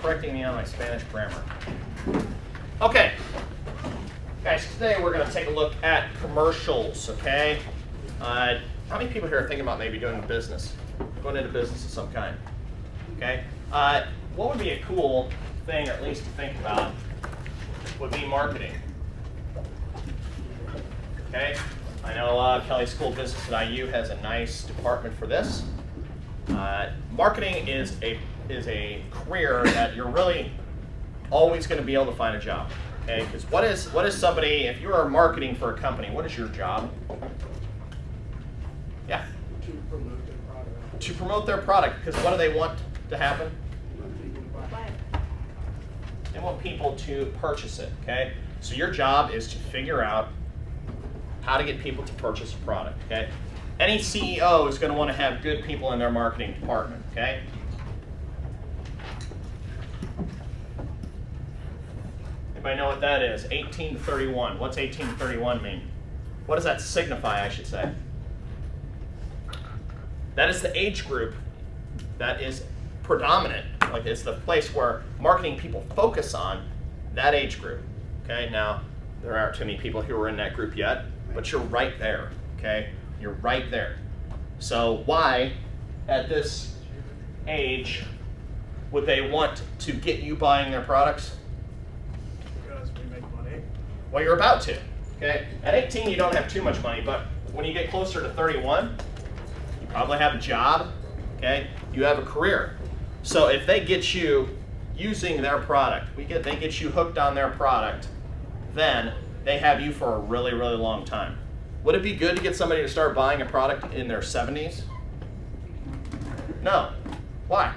correcting me on my Spanish grammar. Okay. Guys, today we're going to take a look at commercials, okay? How many people here are thinking about maybe doing a business? Going into business of some kind, okay? What would be a cool thing, or at least to think about, would be marketing. Okay, I know Kelly School of Business at IU has a nice department for this. Marketing is a career that you're really always going to be able to find a job. Okay, because what is somebody, if you are marketing for a company, what is your job? Yeah. To promote their product. To promote their product, because what do they want to happen? They want people to purchase it, okay? So your job is to figure out how to get people to purchase a product, okay? Any CEO is going to want to have good people in their marketing department, okay? Anybody know what that is? 18 to 31. What's 18 to 31 mean? What does that signify, I should say? That is the age group that is predominant. Like, it's the place where marketing people focus on that age group. Okay, now there aren't too many people who are in that group yet, but you're right there. Okay, you're right there. So why, at this age, would they want to get you buying their products? Because we make money. Well, you're about to. Okay, at 18 you don't have too much money, but when you get closer to 31, you probably have a job. Okay, you have a career. So if they get you using their product, they get you hooked on their product, then they have you for a really, really long time. Would it be good to get somebody to start buying a product in their 70s? No. Why?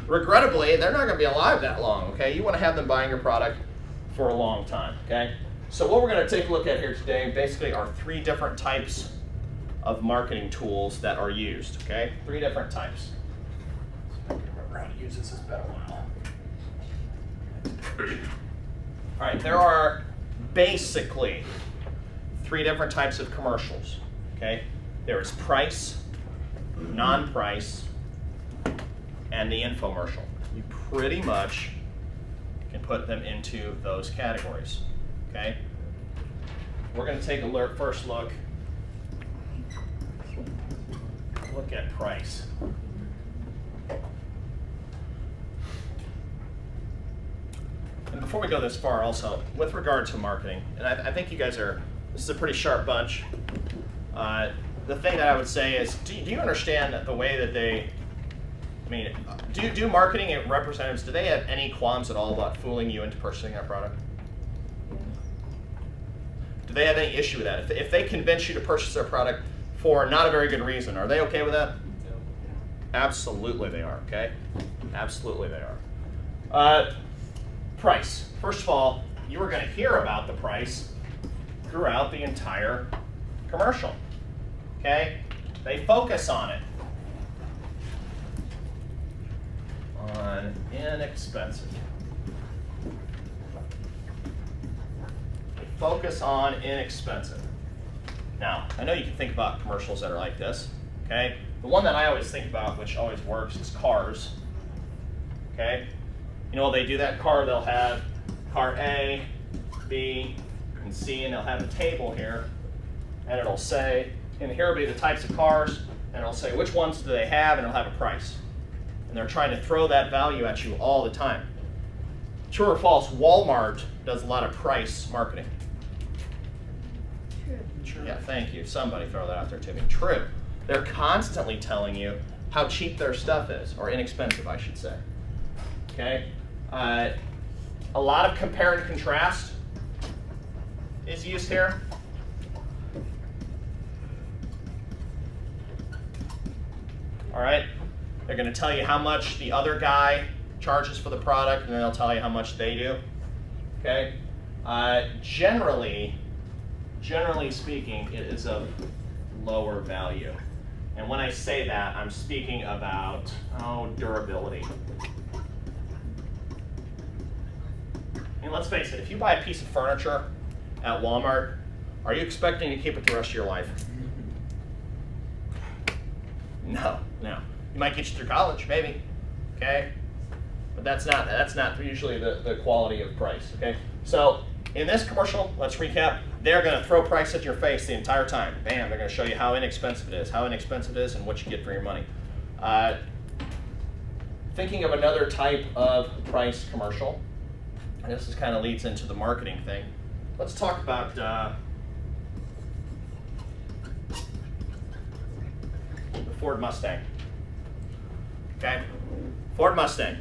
Regrettably, they're not going to be alive that long, okay? You want to have them buying your product for a long time, okay? So what we're going to take a look at here today basically are 3 different types of marketing tools that are used, okay? 3 different types. Remember how to use this, it's been a while. All right, there are basically 3 different types of commercials, okay? There is price, non-price, and the infomercial. You pretty much can put them into those categories, okay? We're going to take a first look at price. And before we go this far also, with regard to marketing, and I think you guys this is a pretty sharp bunch. The thing that I would say is, do you understand the way that do marketing representatives, do they have any qualms at all about fooling you into purchasing that product? Do they have any issue with that? If they convince you to purchase their product for not a very good reason, are they okay with that? Absolutely they are, okay? Absolutely they are. Price. First of all, you are going to hear about the price throughout the entire commercial, okay? They focus on it. On inexpensive. They focus on inexpensive. Now, I know you can think about commercials that are like this, okay? The one that I always think about, which always works, is cars, okay? You know, they do that car, they'll have car A, B, and C, and they'll have a table here, and it'll say, and here will be the types of cars, and it'll say which ones do they have, and it'll have a price. And they're trying to throw that value at you all the time. True or false, Walmart does a lot of price marketing. True. Yeah, thank you. Somebody throw that out there to me. True. They're constantly telling you how cheap their stuff is, or inexpensive, I should say. Okay? A lot of compare and contrast is used here. All right? They're going to tell you how much the other guy charges for the product, and then they'll tell you how much they do. Okay? Generally speaking, it is of lower value. And when I say that, I'm speaking about durability. I mean, let's face it, if you buy a piece of furniture at Walmart, are you expecting to keep it the rest of your life? No. You might get you through college, maybe. Okay? but that's not usually the quality of price. Okay, so in this commercial, let's recap. They're going to throw price at your face the entire time. Bam! They're going to show you how inexpensive it is, and what you get for your money. Thinking of another type of price commercial, and this kind of leads into the marketing thing. Let's talk about the Ford Mustang. Okay, Ford Mustang.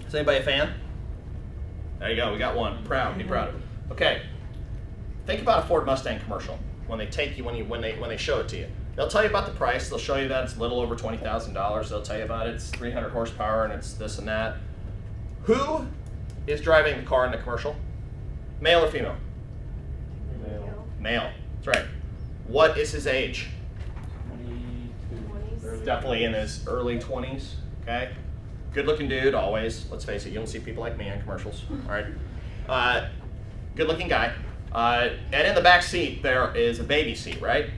Is anybody a fan? There you go. We got one. Proud. Be proud. Okay. Think about a Ford Mustang commercial when they take you when they show it to you. They'll tell you about the price. They'll show you that it's a little over $20,000. They'll tell you about it's 300 horsepower and it's this and that. Who is driving the car in the commercial? Male or female? Male. Male. That's right. What is his age? 20s. Definitely in his early 20s. Okay. Good-looking dude, always. Let's face it, you don't see people like me in commercials. All right. Good-looking guy. And in the back seat, there is a baby seat, right?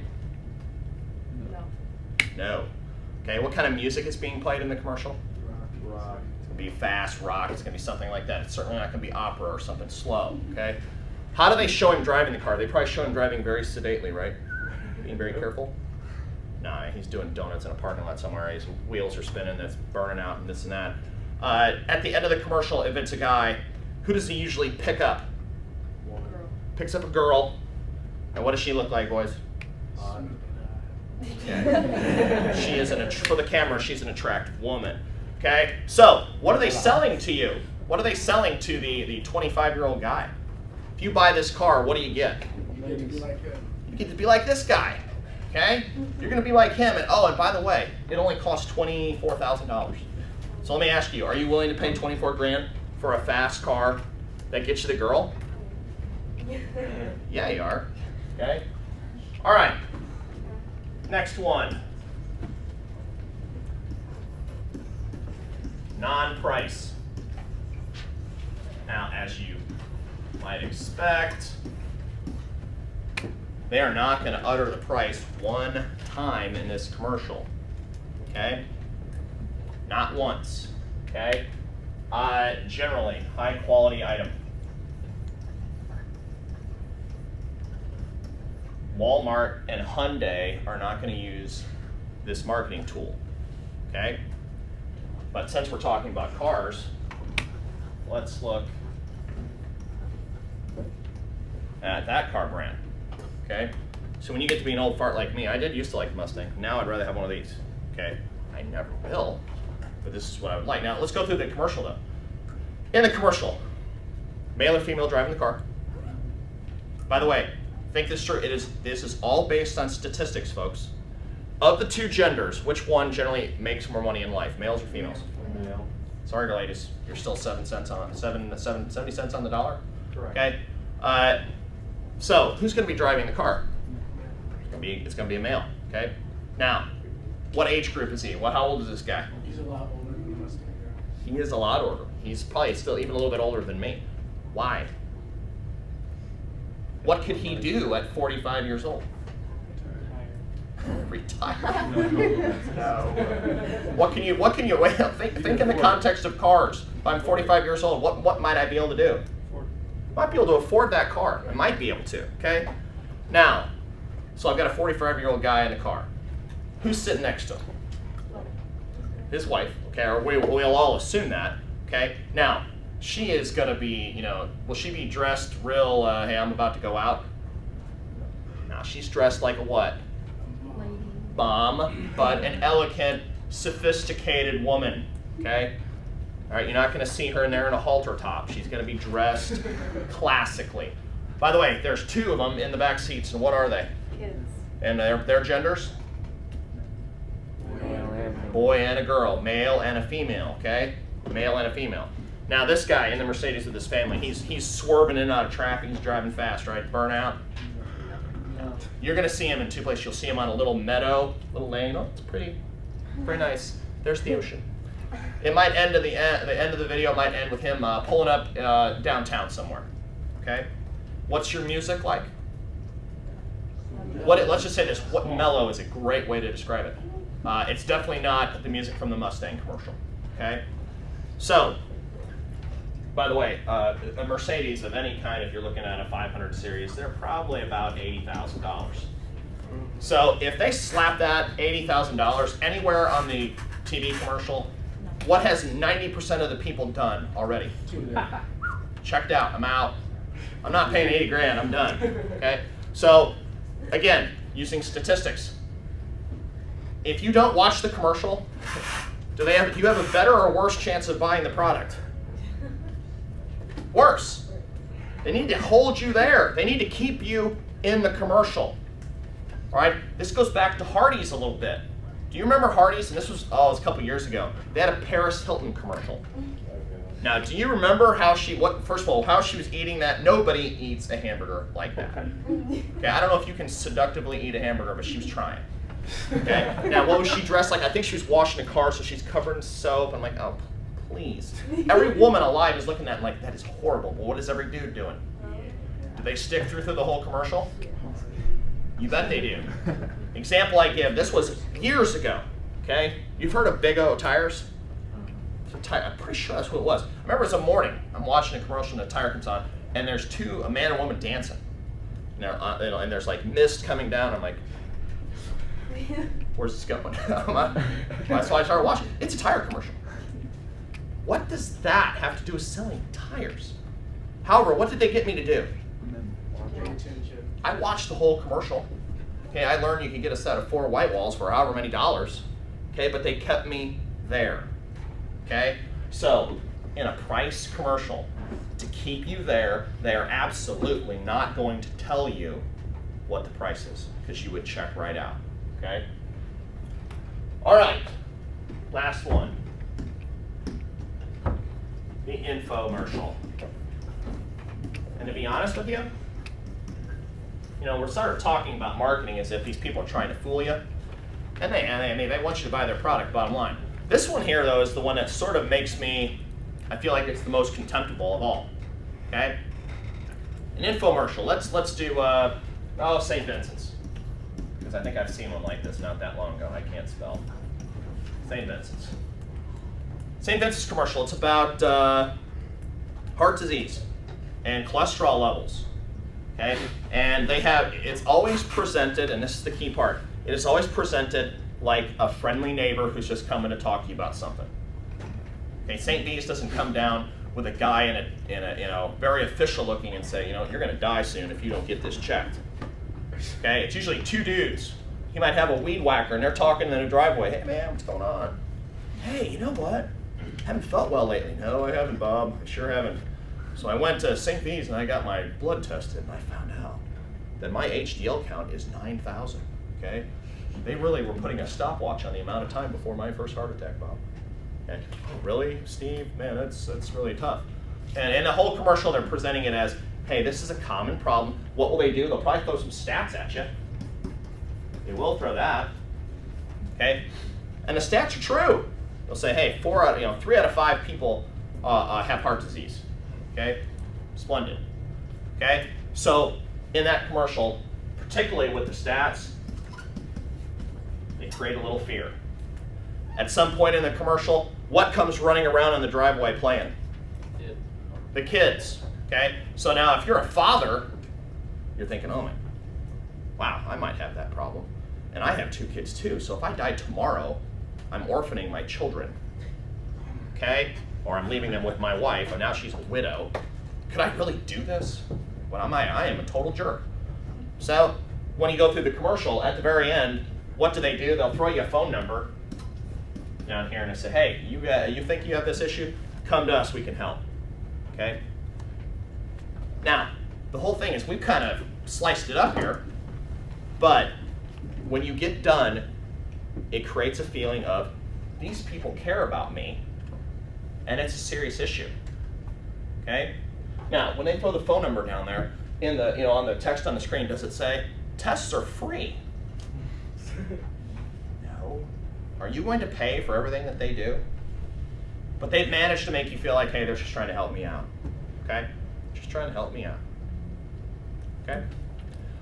No. No. Okay, what kind of music is being played in the commercial? Rock. It's going to be fast rock. It's going to be something like that. It's certainly not going to be opera or something slow, okay? How do they show him driving the car? They probably show him driving very sedately, right? Being very careful? Nah, he's doing donuts in a parking lot somewhere. His wheels are spinning, that's burning out, and this and that. At the end of the commercial, if it's a guy, who does he usually pick up? Girl. Picks up a girl. And what does she look like, boys? Okay. She is for the camera, she's an attractive woman. Okay? So, what are they selling to you? What are they selling to the 25-year-old guy? If you buy this car, what do you get? You get to be like him. You get to be like this guy. Okay? You're going to be like him. And oh, and by the way, it only costs $24,000. So let me ask you, are you willing to pay 24 grand for a fast car that gets you the girl? Yeah, you are. Okay? All right. Next one. Non-price. Now, as you might expect, they are not going to utter the price one time in this commercial. Okay? Not once. Okay? Generally, high quality item. Walmart and Hyundai are not going to use this marketing tool. Okay? But since we're talking about cars, let's look at that car brand. Okay? So when you get to be an old fart like me, I did used to like the Mustang. Now I'd rather have one of these. Okay? I never will, but this is what I would like. Now let's go through the commercial though. In the commercial, male or female driving the car. By the way, think this through. This is all based on statistics, folks. Of the two genders, which one generally makes more money in life, males or females? Male. Sorry, ladies, you're still 70 cents on the dollar. Correct. Okay. So who's going to be driving the car? It's going to be a male. Okay. Now, what age group is he? How old is this guy? He's a lot older than the Mustang guy. He is a lot older. He's probably still even a little bit older than me. Why? What could he do at 45 years old? Retire. No. What can you think in the context of cars? If I'm 45 years old, what might I be able to do? Might be able to afford that car. I might be able to, okay? Now, so I've got a 45-year-old guy in the car. Who's sitting next to him? His wife, okay? Or we'll all assume that, okay? Now, she is gonna be, will she be dressed real, hey, I'm about to go out? No, she's dressed like a what? Bomb, but an elegant, sophisticated woman, okay? All right, you're not going to see her in there in a halter top. She's going to be dressed classically. By the way, there's two of them in the back seats, and what are they? Kids. And their genders? Boy and a girl, male and a female, okay? Male and a female. Now this guy in the Mercedes with his family, he's swerving in and out of traffic. He's driving fast, right? Burnout. You're going to see him in two places. You'll see him on a little meadow, little lane. Oh, it's pretty nice. There's the ocean. It might end at the end of the video might end with him pulling up downtown somewhere. Okay, what's your music like? Let's just say this. What mellow is a great way to describe it. It's definitely not the music from the Mustang commercial. Okay, so By the way, a Mercedes of any kind, if you're looking at a 500 series, they're probably about $80,000. So if they slap that $80,000 anywhere on the TV commercial, what has 90% of the people done already? Checked out, I'm out. I'm not paying 80 grand, I'm done, okay? So again, using statistics. If you don't watch the commercial, do you have a better or worse chance of buying the product? Worse. They need to hold you there. They need to keep you in the commercial. All right, this goes back to Hardee's a little bit. Do you remember Hardee's? And this was, it was a couple years ago. They had a Paris Hilton commercial. Now, do you remember how first of all, how she was eating that? Nobody eats a hamburger like that. Okay, I don't know if you can seductively eat a hamburger, but she was trying. Okay, now what was she dressed like? I think she was washing a car, so she's covered in soap. I'm like, oh, please. Every woman alive is looking at it like, that is horrible, but what is every dude doing? Do they stick through the whole commercial? You bet they do. Example I give, this was years ago, okay? You've heard of Big O tires? I'm pretty sure that's what it was. I remember it was a morning, I'm watching a commercial and the tire comes on, and there's a man and woman dancing. And there's like mist coming down. I'm like, where's this going? So I started watching. It's a tire commercial. What does that have to do with selling tires? However, what did they get me to do? I watched the whole commercial. Okay, I learned you can get a set of 4 white walls for however many dollars. Okay, but they kept me there. Okay, so in a price commercial, to keep you there, they are absolutely not going to tell you what the price is, because you would check right out. Okay. All right, last one. The infomercial. And to be honest with you, we're sort of talking about marketing as if these people are trying to fool you, and they want you to buy their product, bottom line. This one here, though, is the one that sort of makes me, I feel like it's the most contemptible of all, okay? An infomercial, let's do, St. Vincent's, because I think I've seen one like this not that long ago. I can't spell. St. Vincent's. St. Vincent's commercial, it's about heart disease and cholesterol levels. Okay? And it's always presented, and this is the key part, it is always presented like a friendly neighbor who's just coming to talk to you about something. Okay, St. V's doesn't come down with a guy in a very official looking and say, you're going to die soon if you don't get this checked. Okay, it's usually 2 dudes. He might have a weed whacker and they're talking in the driveway. Hey man, what's going on? Hey, you know what? Haven't felt well lately. No, I haven't, Bob. I sure haven't. So I went to St. V's and I got my blood tested, and I found out that my HDL count is 9,000. Okay, they really were putting a stopwatch on the amount of time before my first heart attack, Bob. Okay, oh, really, Steve? Man, that's really tough. And in the whole commercial, they're presenting it as, hey, this is a common problem. What will they do? They'll probably throw some stats at you. They will throw that. Okay, and the stats are true. They'll say, hey, 3 out of 5 people have heart disease. Okay, splendid. Okay, so in that commercial, particularly with the stats, they create a little fear. At some point in the commercial, what comes running around in the driveway playing? The kids. Okay, so now if you're a father, you're thinking, oh man, wow, I might have that problem. And I have 2 kids too, so if I die tomorrow, I'm orphaning my children. Okay? Or I'm leaving them with my wife, and now she's a widow. Could I really do this? Well, I am a total jerk. So when you go through the commercial, at the very end, what do? They'll throw you a phone number down here and they say, hey, you think you have this issue? Come to us, we can help. Okay? Now, the whole thing is we've kind of sliced it up here, but when you get done, it creates a feeling of, these people care about me, and it's a serious issue. Okay? Now, when they throw the phone number down there, on the text on the screen, does it say, tests are free? No. Are you going to pay for everything that they do? But they've managed to make you feel like, hey, they're just trying to help me out. Okay? Just trying to help me out. Okay?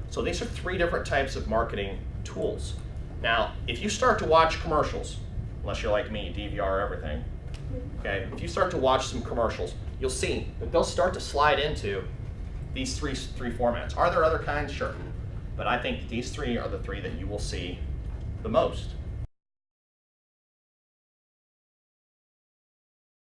So these are 3 different types of marketing tools. Now, if you start to watch commercials, unless you're like me, DVR everything, okay, if you start to watch some commercials, you'll see that they'll start to slide into these three formats. Are there other kinds? Sure. But I think these three are the three that you will see the most.